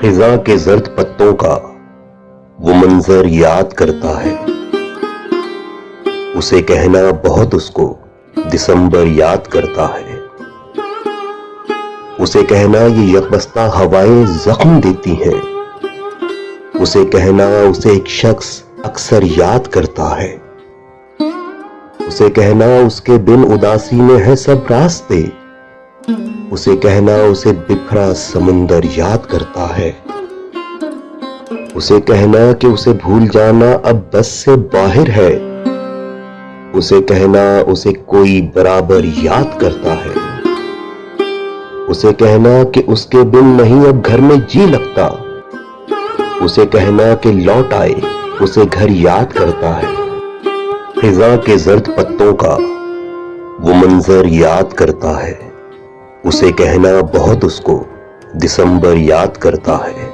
خزاں کے زرد پتوں کا وہ منظر یاد کرتا ہے. اسے کہنا بہت اس کو دسمبر یاد کرتا ہے. اسے کہنا یہ یکبستہ ہوائیں زخم دیتی ہیں. اسے کہنا اسے ایک شخص اکثر یاد کرتا ہے. اسے کہنا اس کے بن اداسی میں ہے سب راستے. اسے کہنا اسے بکھرا سمندر یاد کرتا ہے. اسے کہنا کہ اسے بھول جانا اب بس سے باہر ہے. اسے کہنا اسے کوئی برابر یاد کرتا ہے. اسے کہنا کہ اس کے بن نہیں اب گھر میں جی لگتا. اسے کہنا کہ لوٹ آئے اسے گھر یاد کرتا ہے. خزاں کے زرد پتوں کا وہ منظر یاد کرتا ہے. اسے کہنا بہت اس کو دسمبر یاد کرتا ہے.